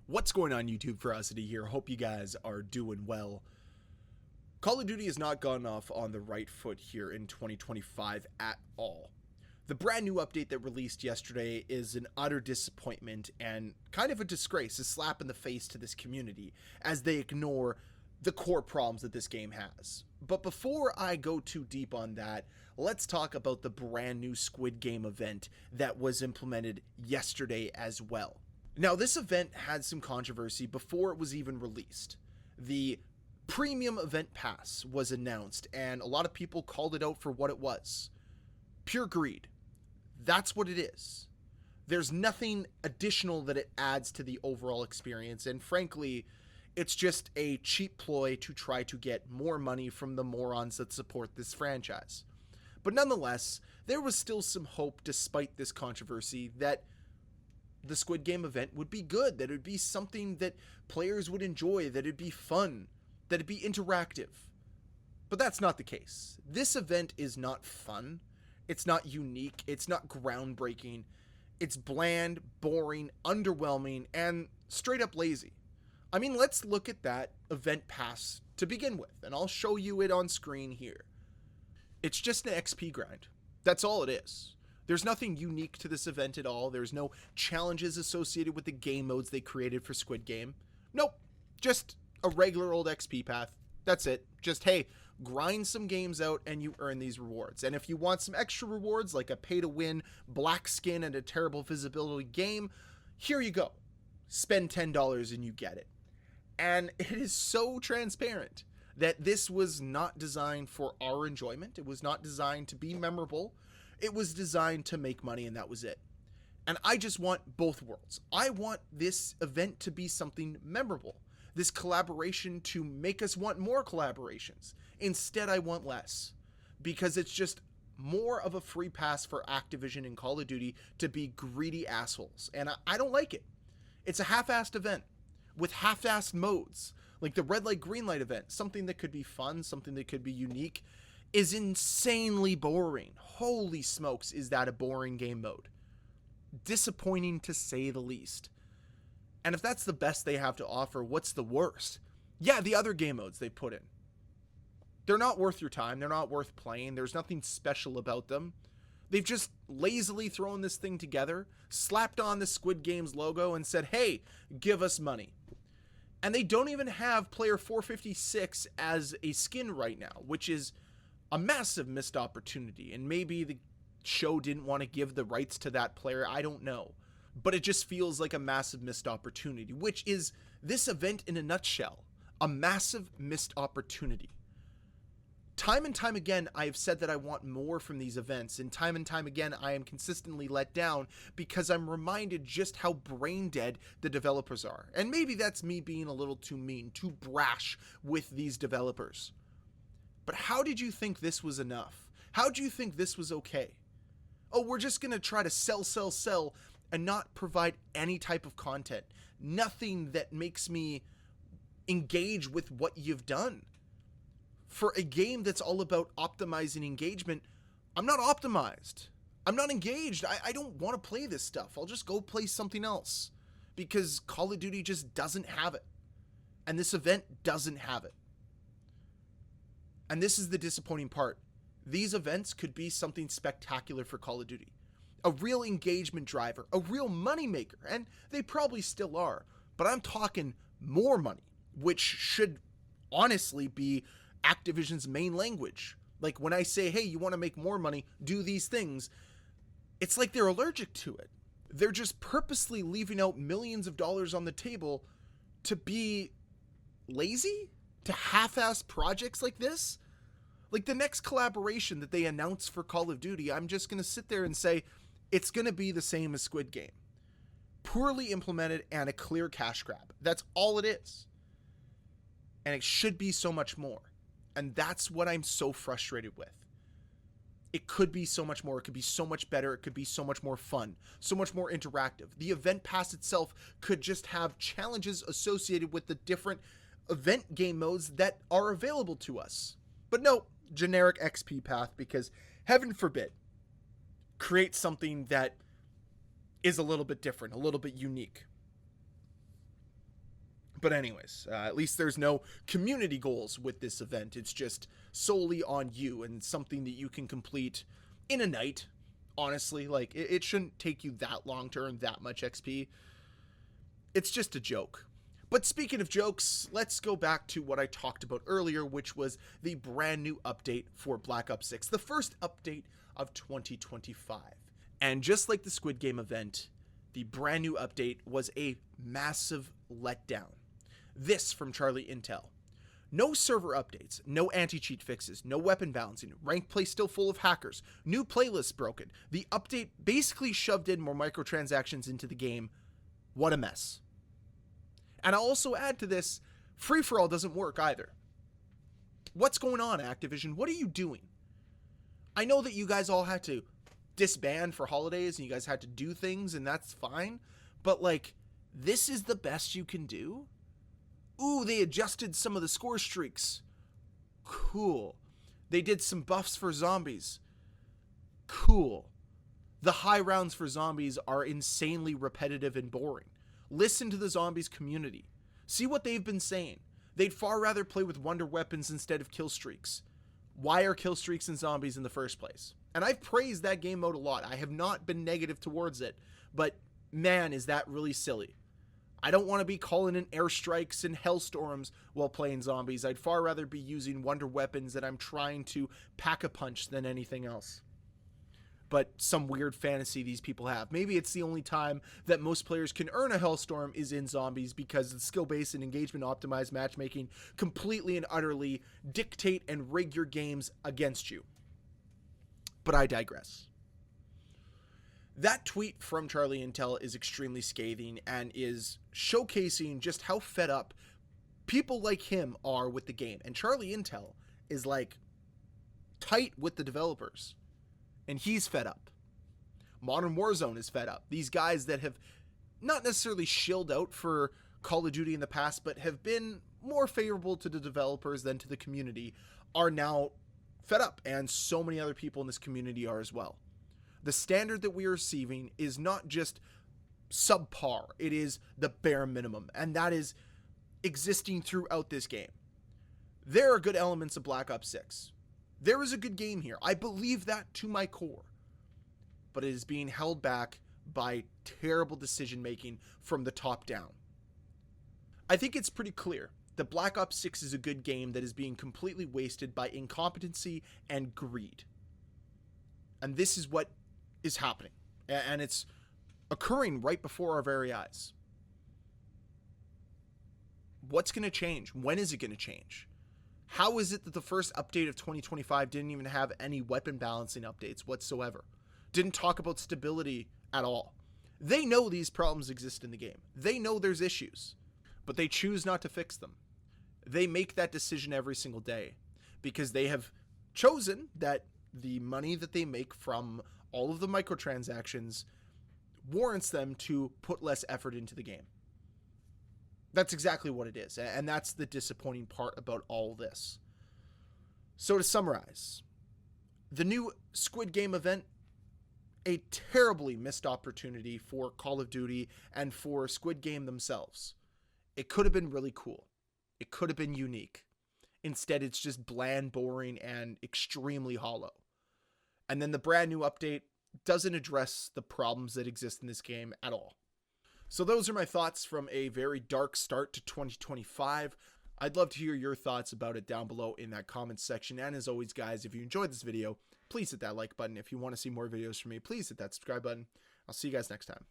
What's going on YouTube? Ferocity here. Hope you guys are doing well. Call of Duty has not gone off on the right foot here in 2025 at all. The brand new update that released yesterday is an utter disappointment and kind of a disgrace, a slap in the face to this community as they ignore the core problems that this game has. But before I go too deep on that, let's talk about the brand new Squid Game event that was implemented yesterday as well. Now, this event had some controversy before it was even released. The premium event pass was announced, and a lot of people called it out for what it was. Pure greed. That's what it is. There's nothing additional that it adds to the overall experience, and frankly, it's just a cheap ploy to try to get more money from the morons that support this franchise. But nonetheless, there was still some hope despite this controversy that the Squid Game event would be good, that it would be something that players would enjoy, that it'd be fun, that it'd be interactive. But that's not the case. This event is not fun. It's not unique. It's not groundbreaking. It's bland, boring, underwhelming, and straight up lazy. I mean, let's look at that event pass to begin with, and I'll show you it on screen here. It's just an XP grind. That's all it is. There's nothing unique to this event at all. There's no challenges associated with the game modes they created for Squid Game. Nope. Just a regular old XP path. That's it. Just, hey, grind some games out and you earn these rewards. And if you want some extra rewards like a pay-to-win, black skin, and a terrible visibility game, here you go. Spend $10 and you get it. And it is so transparent that this was not designed for our enjoyment. It was not designed to be memorable. It was designed to make money, and that was it. And I just want both worlds. I want this event to be something memorable. This collaboration to make us want more collaborations. Instead, I want less. Because it's just more of a free pass for Activision and Call of Duty to be greedy assholes. And I don't like it. It's a half-assed event with half-assed modes. Like the red light, green light event. Something that could be fun, something that could be unique, is insanely boring. Holy smokes, is that a boring game mode. Disappointing to say the least. And if that's the best they have to offer, what's the worst? Yeah, the other game modes they put in. They're not worth your time. They're not worth playing. There's nothing special about them. They've just lazily thrown this thing together, slapped on the Squid Game's logo, and said, hey, give us money. And they don't even have player 456 as a skin right now, which is a massive missed opportunity. And maybe the show didn't want to give the rights to that player. I don't know. But it just feels like a massive missed opportunity, which is this event in a nutshell. A massive missed opportunity. Time and time again, I have said that I want more from these events, and time again, I am consistently let down because I'm reminded just how brain dead the developers are. And maybe that's me being a little too mean, too brash with these developers. But how did you think this was enough? How do you think this was okay? Oh, we're just going to try to sell, and not provide any type of content. Nothing that makes me engage with what you've done. For a game that's all about optimizing engagement, I'm not optimized. I'm not engaged. I don't want to play this stuff. I'll just go play something else. Because Call of Duty just doesn't have it. And this event doesn't have it. And this is the disappointing part. These events could be something spectacular for Call of Duty. A real engagement driver, a real money maker, and they probably still are. But I'm talking more money, which should honestly be Activision's main language. Like when I say, hey, you want to make more money, do these things, it's like they're allergic to it. They're just purposely leaving out millions of dollars on the table to be lazy? To half-ass projects like this? Like the next collaboration that they announce for Call of Duty, I'm just going to sit there and say, it's going to be the same as Squid Game. Poorly implemented and a clear cash grab. That's all it is. And it should be so much more. And that's what I'm so frustrated with. It could be so much more. It could be so much better. It could be so much more fun, so much more interactive. The event pass itself could just have challenges associated with the different event game modes that are available to us. But no, generic XP path, because heaven forbid, create something that is a little bit different, a little bit unique. But anyways, at least there's no community goals with this event. It's just solely on you and something that you can complete in a night. Honestly, like, it shouldn't take you that long to earn that much XP. It's just a joke. But speaking of jokes, let's go back to what I talked about earlier, which was the brand new update for Black Ops 6, the first update of 2025. And just like the Squid Game event, the brand new update was a massive letdown. This from Charlie Intel. No server updates, no anti-cheat fixes, no weapon balancing, rank play still full of hackers, new playlists broken. The update basically shoved in more microtransactions into the game. What a mess. And I'll also add to this, free-for-all doesn't work either. What's going on, Activision? What are you doing? I know that you guys all had to disband for holidays and you guys had to do things, and that's fine, but like, this is the best you can do? Ooh, they adjusted some of the score streaks. Cool. They did some buffs for zombies. Cool. The high rounds for zombies are insanely repetitive and boring. Listen to the zombies community. See what they've been saying. They'd far rather play with wonder weapons instead of kill streaks. Why are kill streaks in zombies in the first place? And I've praised that game mode a lot. I have not been negative towards it, but man, is that really silly. I don't want to be calling in airstrikes and hellstorms while playing zombies. I'd far rather be using wonder weapons that I'm trying to pack a punch than anything else. But some weird fantasy these people have. Maybe it's the only time that most players can earn a hellstorm is in zombies, because the skill-based and engagement optimized matchmaking completely and utterly dictate and rig your games against you. But I digress. That tweet from Charlie Intel is extremely scathing and is showcasing just how fed up people like him are with the game. And Charlie Intel is like tight with the developers. And he's fed up. Modern Warzone is fed up. These guys that have not necessarily shilled out for Call of Duty in the past, but have been more favorable to the developers than to the community, are now fed up. And so many other people in this community are as well. The standard that we are receiving is not just subpar. It is the bare minimum. And that is existing throughout this game. There are good elements of Black Ops 6. There is a good game here. I believe that to my core. But it is being held back by terrible decision making from the top down. I think it's pretty clear that Black Ops 6 is a good game that is being completely wasted by incompetency and greed. And this is what is happening. And it's occurring right before our very eyes. What's going to change? When is it going to change? How is it that the first update of 2025 didn't even have any weapon balancing updates whatsoever? Didn't talk about stability at all. They know these problems exist in the game. They know there's issues, but they choose not to fix them. They make that decision every single day because they have chosen that the money that they make from all of the microtransactions warrants them to put less effort into the game. That's exactly what it is, and that's the disappointing part about all this. So to summarize, the new Squid Game event, a terribly missed opportunity for Call of Duty and for Squid Game themselves. It could have been really cool. It could have been unique. Instead, it's just bland, boring, and extremely hollow. And then the brand new update doesn't address the problems that exist in this game at all. So those are my thoughts from a very dark start to 2025. I'd love to hear your thoughts about it down below in that comments section. And as always, guys, if you enjoyed this video, please hit that like button. If you want to see more videos from me, please hit that subscribe button. I'll see you guys next time.